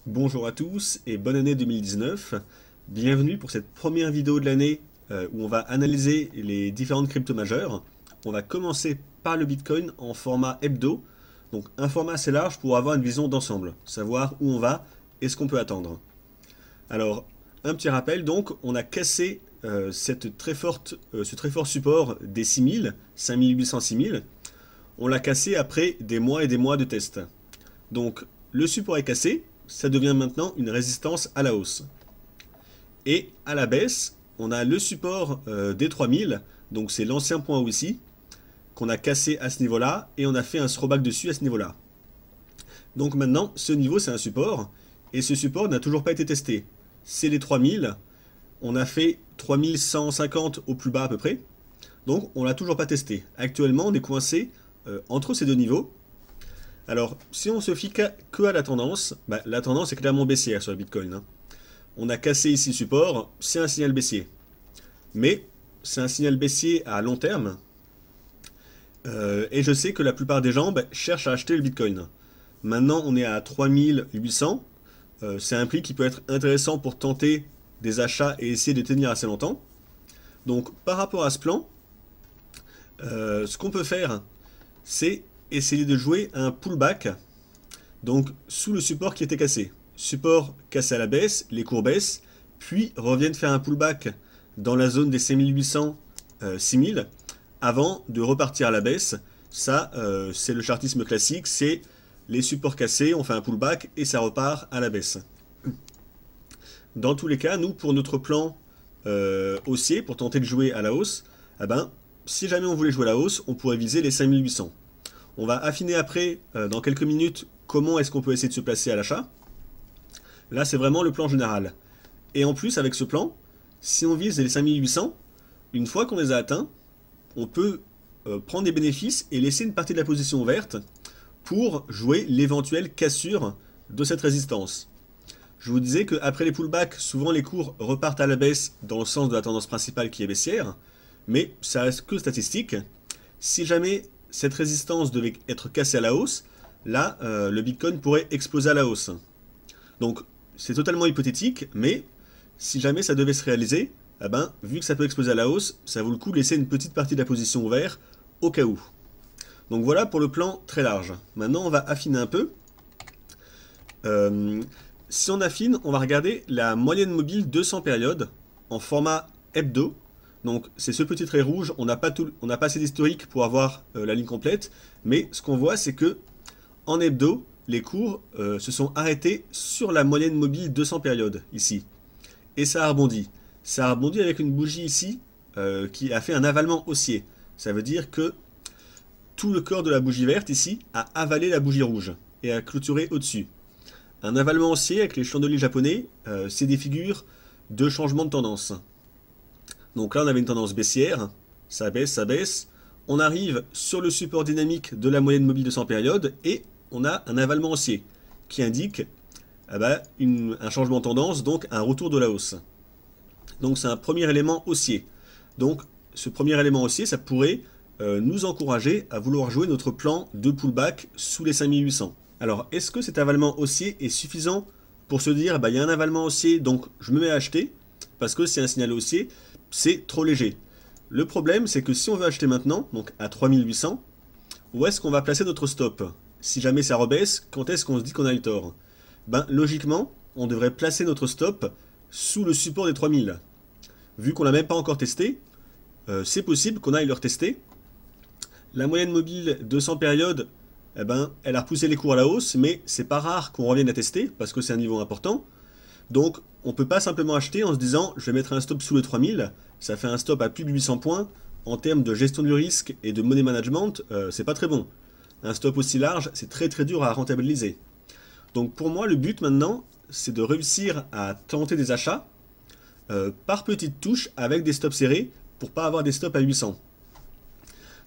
Bonjour à tous et bonne année 2019. Bienvenue pour cette première vidéo de l'année où on va analyser les différentes cryptos majeures. On va commencer par le Bitcoin en format hebdo, donc un format assez large pour avoir une vision d'ensemble, savoir où on va et ce qu'on peut attendre. Alors, un petit rappel donc, on a cassé ce très fort support des 6000, 5800, 6000. On l'a cassé après des mois et des mois de tests. Donc, le support est cassé, ça devient maintenant une résistance à la hausse. Et à la baisse, on a le support des 3000, donc c'est l'ancien point haut ici, qu'on a cassé à ce niveau-là, et on a fait un throwback dessus à ce niveau-là. Donc maintenant, ce niveau c'est un support, et ce support n'a toujours pas été testé. C'est les 3000, on a fait 3150 au plus bas à peu près, donc on l'a toujours pas testé. Actuellement, on est coincé entre ces deux niveaux. Alors, si on se fie que à la tendance, la tendance est clairement baissière sur le Bitcoin, hein. On a cassé ici le support, c'est un signal baissier. Mais c'est un signal baissier à long terme. Et je sais que la plupart des gens cherchent à acheter le Bitcoin. Maintenant, on est à 3800. C'est un prix qui peut être intéressant pour tenter des achats et essayer de tenir assez longtemps. Donc, par rapport à ce plan, ce qu'on peut faire, c'est essayer de jouer un pullback, donc sous le support qui était cassé. Support cassé à la baisse, les cours baissent, puis reviennent faire un pullback dans la zone des 5800, 6000, avant de repartir à la baisse. Ça, c'est le chartisme classique, c'est les supports cassés, on fait un pullback et ça repart à la baisse. Dans tous les cas, nous, pour notre plan haussier, pour tenter de jouer à la hausse, si jamais on voulait jouer à la hausse, on pourrait viser les 5800. On va affiner après, dans quelques minutes, comment est-ce qu'on peut essayer de se placer à l'achat. Là, c'est vraiment le plan général. Et en plus, avec ce plan, si on vise les 5800, une fois qu'on les a atteints, on peut prendre des bénéfices et laisser une partie de la position ouverte pour jouer l'éventuelle cassure de cette résistance. Je vous disais qu'après les pullbacks, souvent les cours repartent à la baisse dans le sens de la tendance principale qui est baissière, mais ça reste que statistique. Si jamais cette résistance devait être cassée à la hausse, là, le Bitcoin pourrait exploser à la hausse. Donc, c'est totalement hypothétique, mais si jamais ça devait se réaliser, vu que ça peut exploser à la hausse, ça vaut le coup de laisser une petite partie de la position ouverte au cas où. Donc voilà pour le plan très large. Maintenant, on va affiner un peu. Si on affine, on va regarder la moyenne mobile 200 périodes en format hebdo. Donc c'est ce petit trait rouge, on n'a pas assez d'historique pour avoir la ligne complète, mais ce qu'on voit c'est que en hebdo, les cours se sont arrêtés sur la moyenne mobile 200 périodes, ici. Et ça a rebondi. Ça a rebondi avec une bougie ici qui a fait un avalement haussier. Ça veut dire que tout le corps de la bougie verte ici a avalé la bougie rouge et a clôturé au-dessus. Un avalement haussier avec les chandeliers japonais, c'est des figures de changement de tendance. Donc là, on avait une tendance baissière, ça baisse, ça baisse. On arrive sur le support dynamique de la moyenne mobile de 100 périodes et on a un avalement haussier qui indique un changement de tendance, donc un retour de la hausse. Donc c'est un premier élément haussier. Donc ce premier élément haussier, ça pourrait nous encourager à vouloir jouer notre plan de pullback sous les 5800. Alors, est-ce que cet avalement haussier est suffisant pour se dire, il y a un avalement haussier, donc je me mets à acheter, parce que c'est un signal haussier, c'est trop léger. Le problème, c'est que si on veut acheter maintenant, donc à 3800, où est-ce qu'on va placer notre stop? Si jamais ça rebaisse, quand est-ce qu'on se dit qu'on a le tort? Logiquement, on devrait placer notre stop sous le support des 3000. Vu qu'on l'a même pas encore testé, c'est possible qu'on aille le retester. La moyenne mobile 200 périodes, elle a repoussé les cours à la hausse, mais c'est pas rare qu'on revienne à tester, parce que c'est un niveau important. Donc, on ne peut pas simplement acheter en se disant, je vais mettre un stop sous les 3000, ça fait un stop à plus de 800 points. En termes de gestion du risque et de money management, c'est pas très bon. Un stop aussi large, c'est très très dur à rentabiliser. Donc pour moi, le but maintenant, c'est de réussir à tenter des achats par petites touches avec des stops serrés pour pas avoir des stops à 800.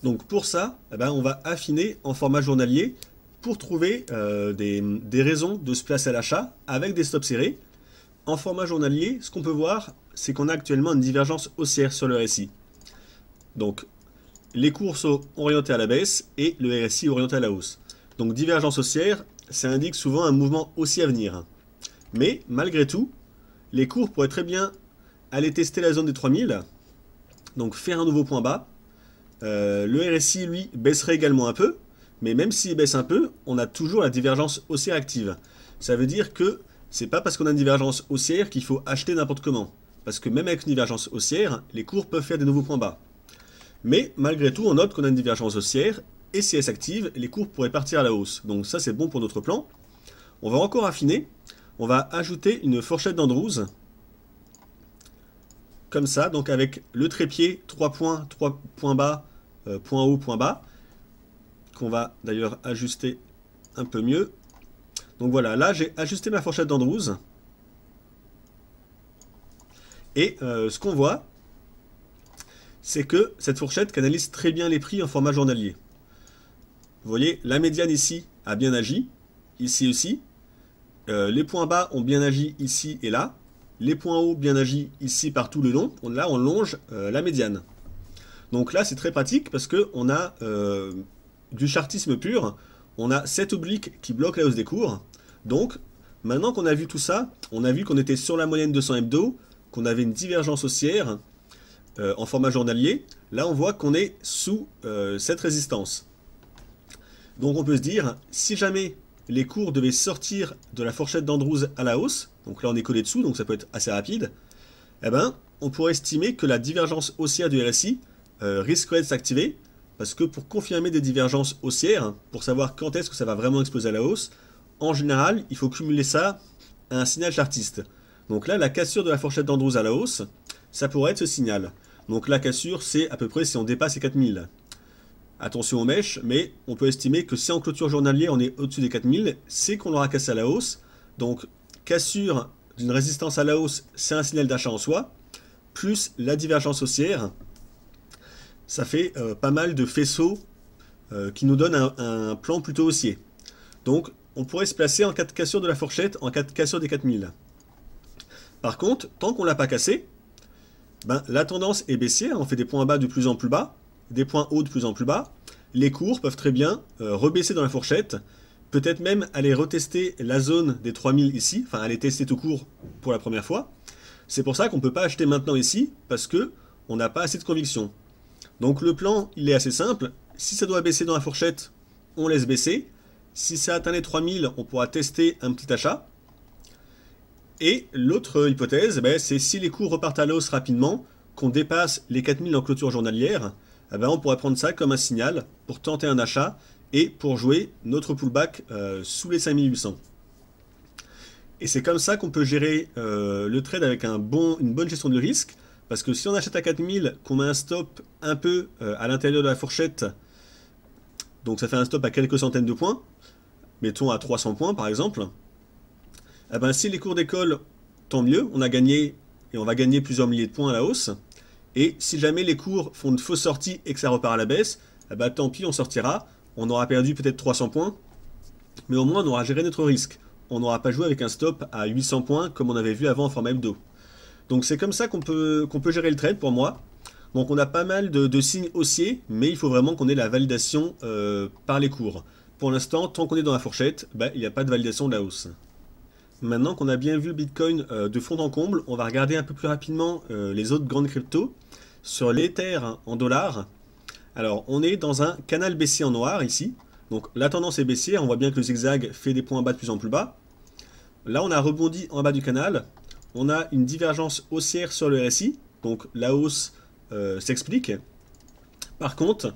Donc pour ça, on va affiner en format journalier pour trouver des raisons de se placer à l'achat avec des stops serrés. En format journalier, ce qu'on peut voir, c'est qu'on a actuellement une divergence haussière sur le RSI. Donc, les cours sont orientés à la baisse et le RSI orienté à la hausse. Donc, divergence haussière, ça indique souvent un mouvement haussier à venir. Mais malgré tout, les cours pourraient très bien aller tester la zone des 3000, donc faire un nouveau point bas. Le RSI, lui, baisserait également un peu, mais même s'il baisse un peu, on a toujours la divergence haussière active. Ça veut dire que c'est pas parce qu'on a une divergence haussière qu'il faut acheter n'importe comment. Parce que même avec une divergence haussière, les cours peuvent faire des nouveaux points bas. Mais malgré tout, on note qu'on a une divergence haussière, et si elle s'active, les cours pourraient partir à la hausse. Donc ça, c'est bon pour notre plan. On va encore affiner. On va ajouter une fourchette d'Andrews. Comme ça, donc avec le trépied, 3 points bas, point haut, point bas. Qu'on va d'ailleurs ajuster un peu mieux. Donc voilà, là j'ai ajusté ma fourchette d'Andrews. Et ce qu'on voit, c'est que cette fourchette canalise très bien les prix en format journalier. Vous voyez, la médiane ici a bien agi, ici aussi. Les points bas ont bien agi ici et là. Les points hauts bien agi ici par tout le long. Là, on longe la médiane. Donc là, c'est très pratique parce qu'on a du chartisme pur. On a 7 obliques qui bloquent la hausse des cours. Donc, maintenant qu'on a vu tout ça, on a vu qu'on était sur la moyenne 200 hebdo, qu'on avait une divergence haussière en format journalier. Là, on voit qu'on est sous cette résistance. Donc on peut se dire, si jamais les cours devaient sortir de la fourchette d'Andrews à la hausse, donc là on est collé dessous, donc ça peut être assez rapide, eh ben, on pourrait estimer que la divergence haussière du RSI risquerait de s'activer, parce que pour confirmer des divergences haussières, pour savoir quand est-ce que ça va vraiment exploser à la hausse, en général, il faut cumuler ça à un signal chartiste. Donc là, la cassure de la fourchette d'Andrews à la hausse, ça pourrait être ce signal. Donc la cassure, c'est à peu près si on dépasse les 4000. Attention aux mèches, mais on peut estimer que si en clôture journalière on est au-dessus des 4000, c'est qu'on aura cassé à la hausse. Donc cassure d'une résistance à la hausse, c'est un signal d'achat en soi, plus la divergence haussière, ça fait pas mal de faisceaux qui nous donnent un plan plutôt haussier. Donc on pourrait se placer en cas de cassure de la fourchette, en cas de cassure des 4000. Par contre, tant qu'on ne l'a pas cassé, ben, la tendance est baissière, on fait des points bas de plus en plus bas, des points hauts de plus en plus bas, les cours peuvent très bien rebaisser dans la fourchette, peut-être même aller retester la zone des 3000 ici, enfin aller tester tout court pour la première fois. C'est pour ça qu'on ne peut pas acheter maintenant ici, parce que on n'a pas assez de conviction. Donc le plan, il est assez simple, si ça doit baisser dans la fourchette, on laisse baisser, si ça atteint les 3000, on pourra tester un petit achat. Et l'autre hypothèse, ben, c'est si les cours repartent à la hausse rapidement, qu'on dépasse les 4000 en clôture journalière, eh ben on pourrait prendre ça comme un signal pour tenter un achat et pour jouer notre pullback sous les 5800. Et c'est comme ça qu'on peut gérer le trade avec une bonne gestion de risque, parce que si on achète à 4000, qu'on met un stop un peu à l'intérieur de la fourchette, donc ça fait un stop à quelques centaines de points, mettons à 300 points par exemple, eh ben si les cours décollent, tant mieux, on a gagné et on va gagner plusieurs milliers de points à la hausse. Et si jamais les cours font de fausses sorties et que ça repart à la baisse, eh ben, tant pis, on sortira. On aura perdu peut-être 300 points, mais au moins on aura géré notre risque. On n'aura pas joué avec un stop à 800 points comme on avait vu avant en format hebdo. Donc c'est comme ça qu'on peut gérer le trade pour moi. Donc on a pas mal de signes haussiers, mais il faut vraiment qu'on ait la validation par les cours. Pour l'instant, tant qu'on est dans la fourchette, ben, il n'y a pas de validation de la hausse. Maintenant qu'on a bien vu le Bitcoin de fond en comble, on va regarder un peu plus rapidement les autres grandes cryptos. Sur l'Ether en dollars, alors on est dans un canal baissier en noir ici. Donc la tendance est baissière, on voit bien que le zigzag fait des points bas de plus en plus bas. Là on a rebondi en bas du canal, on a une divergence haussière sur le RSI, donc la hausse s'explique. Par contre,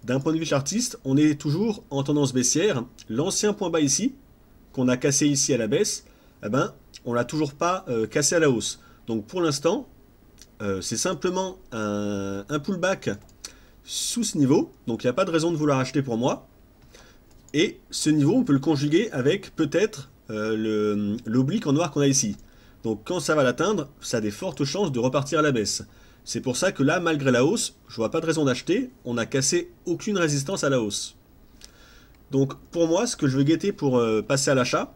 d'un point de vue chartiste, on est toujours en tendance baissière. L'ancien point bas ici, qu'on a cassé ici à la baisse, eh ben, on l'a toujours pas cassé à la hausse. Donc pour l'instant, c'est simplement un pullback sous ce niveau, donc il n'y a pas de raison de vouloir acheter pour moi. Et ce niveau, on peut le conjuguer avec peut-être l'oblique en noir qu'on a ici. Donc quand ça va l'atteindre, ça a des fortes chances de repartir à la baisse. C'est pour ça que là, malgré la hausse, je vois pas de raison d'acheter, on n'a cassé aucune résistance à la hausse. Donc pour moi, ce que je veux guetter pour passer à l'achat,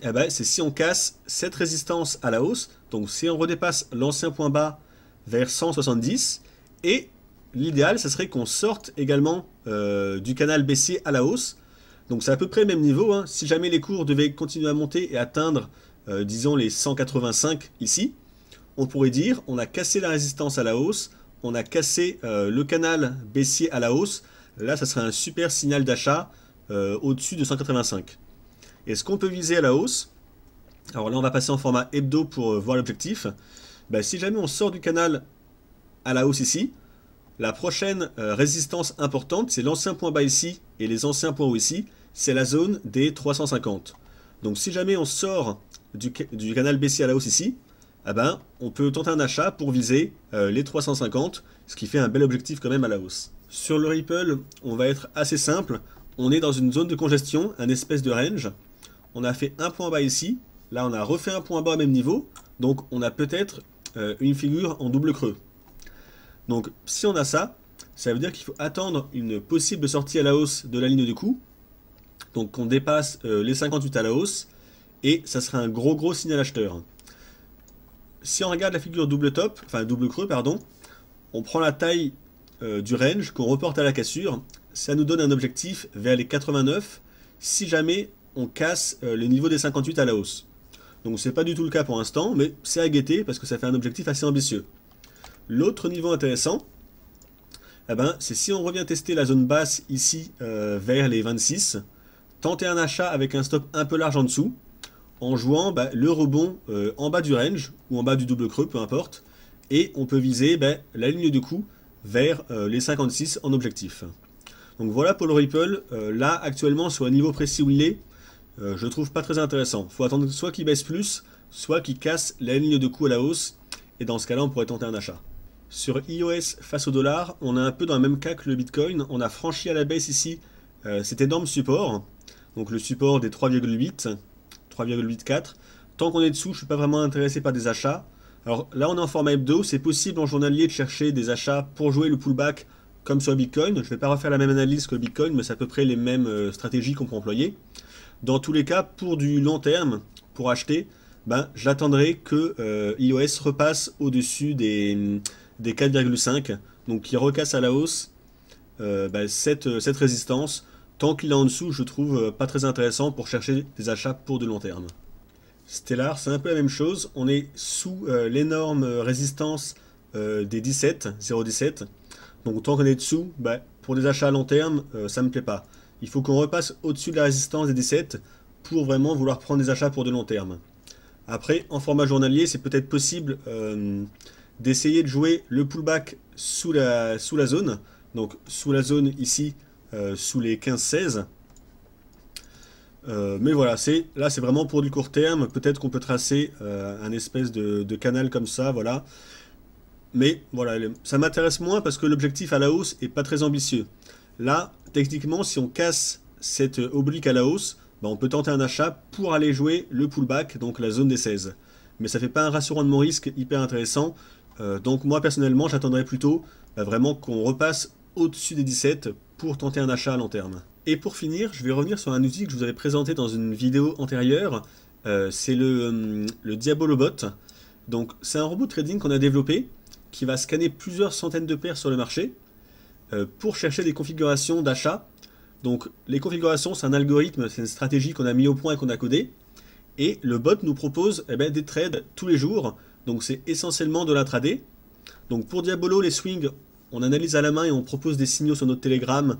eh ben, c'est si on casse cette résistance à la hausse, donc si on redépasse l'ancien point bas vers 170, et l'idéal, ça serait qu'on sorte également du canal baissier à la hausse. Donc c'est à peu près le même niveau, hein. Si jamais les cours devaient continuer à monter et atteindre disons les 185 ici, on pourrait dire on a cassé la résistance à la hausse, on a cassé le canal baissier à la hausse. Là, ça serait un super signal d'achat au-dessus de 185. Est-ce qu'on peut viser à la hausse? Alors là, on va passer en format hebdo pour voir l'objectif. Ben, si jamais on sort du canal à la hausse ici, la prochaine résistance importante, c'est l'ancien point bas ici et les anciens points hauts ici, c'est la zone des 350. Donc si jamais on sort du canal baissier à la hausse ici, eh ben, on peut tenter un achat pour viser les 350, ce qui fait un bel objectif quand même à la hausse. Sur le Ripple, on va être assez simple. On est dans une zone de congestion, un espèce de range. On a fait un point bas ici. Là, on a refait un point bas au même niveau. Donc, on a peut-être une figure en double creux. Donc, si on a ça, ça veut dire qu'il faut attendre une possible sortie à la hausse de la ligne de coup. Donc, qu'on dépasse les 58 à la hausse. Et ça sera un gros signal acheteur. Si on regarde la figure double top, enfin double creux, pardon, on prend la taille du range qu'on reporte à la cassure. Ça nous donne un objectif vers les 89 si jamais on casse le niveau des 58 à la hausse. Donc c'est pas du tout le cas pour l'instant, mais c'est à guetter parce que ça fait un objectif assez ambitieux. L'autre niveau intéressant, eh ben, c'est si on revient tester la zone basse ici vers les 26, tenter un achat avec un stop un peu large en dessous, en jouant le rebond en bas du range ou en bas du double creux, peu importe, et on peut viser la ligne de coup vers les 56 en objectif. Donc voilà pour le Ripple. Là actuellement sur le niveau précis où il est, je trouve pas très intéressant. Il faut attendre soit qu'il baisse plus, soit qu'il casse la ligne de coup à la hausse, et dans ce cas là on pourrait tenter un achat. Sur iOS face au dollar, on est un peu dans le même cas que le Bitcoin. On a franchi à la baisse ici cet énorme support, donc le support des 3,8, 3,84. Tant qu'on est dessous, je ne suis pas vraiment intéressé par des achats. Alors là, on est en format hebdo. C'est possible en journalier de chercher des achats pour jouer le pullback comme sur le Bitcoin. Je ne vais pas refaire la même analyse que le Bitcoin, mais c'est à peu près les mêmes stratégies qu'on peut employer. Dans tous les cas, pour du long terme, pour acheter, j'attendrai que iOS repasse au-dessus des 4,5. Donc qu'il recasse à la hausse cette résistance. Tant qu'il est en dessous, je trouve pas très intéressant pour chercher des achats pour du long terme. Stellar, c'est un peu la même chose. On est sous l'énorme résistance des 0,17. Donc tant qu'on est dessous, pour des achats à long terme, ça ne me plaît pas. Il faut qu'on repasse au-dessus de la résistance des 17 pour vraiment vouloir prendre des achats pour de long terme. Après, en format journalier, c'est peut-être possible d'essayer de jouer le pullback sous la zone. Donc sous la zone ici, sous les 15-16. Mais voilà, là c'est vraiment pour du court terme. Peut-être qu'on peut tracer un espèce de canal comme ça, voilà. Mais voilà, ça m'intéresse moins parce que l'objectif à la hausse est pas très ambitieux. Là, techniquement, si on casse cette oblique à la hausse, on peut tenter un achat pour aller jouer le pullback, donc la zone des 16. Mais ça fait pas un ratio rendement risque hyper intéressant. Donc moi personnellement, j'attendrai plutôt vraiment qu'on repasse au-dessus des 17 pour tenter un achat à long terme. Et pour finir, je vais revenir sur un outil que je vous avais présenté dans une vidéo antérieure. C'est le Diabolobot. Donc c'est un robot de trading qu'on a développé qui va scanner plusieurs centaines de paires sur le marché pour chercher des configurations d'achat. Donc les configurations, c'est un algorithme, c'est une stratégie qu'on a mis au point et qu'on a codé. Et le bot nous propose des trades tous les jours. Donc c'est essentiellement de l'intraday. Donc pour Diabolo, les swings, on analyse à la main et on propose des signaux sur notre Telegram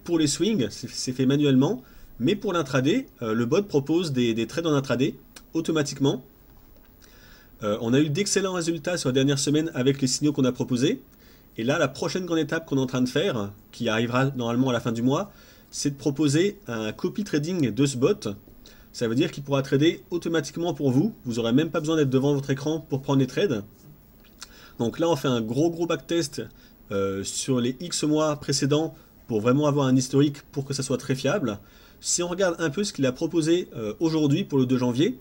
pour les swings, c'est fait manuellement. Mais pour l'intraday, le bot propose des trades en intraday automatiquement. On a eu d'excellents résultats sur la dernière semaine avec les signaux qu'on a proposés. Et là, la prochaine grande étape qu'on est en train de faire, qui arrivera normalement à la fin du mois, c'est de proposer un copy trading de ce bot. Ça veut dire qu'il pourra trader automatiquement pour vous. Vous n'aurez même pas besoin d'être devant votre écran pour prendre les trades. Donc là, on fait un gros backtest sur les X mois précédents pour vraiment avoir un historique pour que ça soit très fiable. Si on regarde un peu ce qu'il a proposé aujourd'hui pour le 2 janvier,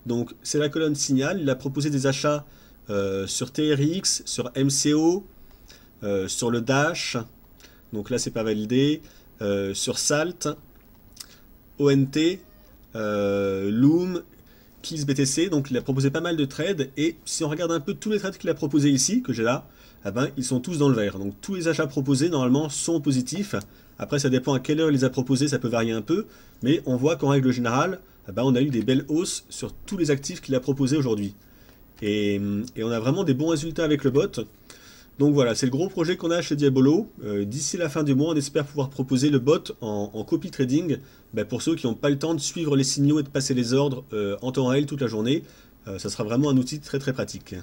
donc c'est la colonne signal, il a proposé des achats sur TRX, sur MCO, sur le Dash, donc là c'est pas validé, sur Salt, ONT, Loom, Kills BTC, donc il a proposé pas mal de trades, et si on regarde un peu tous les trades qu'il a proposés ici, que j'ai là, ils sont tous dans le vert. Donc tous les achats proposés normalement sont positifs. Après ça dépend à quelle heure il les a proposés, ça peut varier un peu, mais on voit qu'en règle générale, on a eu des belles hausses sur tous les actifs qu'il a proposés aujourd'hui. Et on a vraiment des bons résultats avec le bot. Donc voilà, c'est le gros projet qu'on a chez Diabolo. D'ici la fin du mois, on espère pouvoir proposer le bot en copy trading pour ceux qui n'ont pas le temps de suivre les signaux et de passer les ordres en temps réel toute la journée. Ça sera vraiment un outil très très pratique.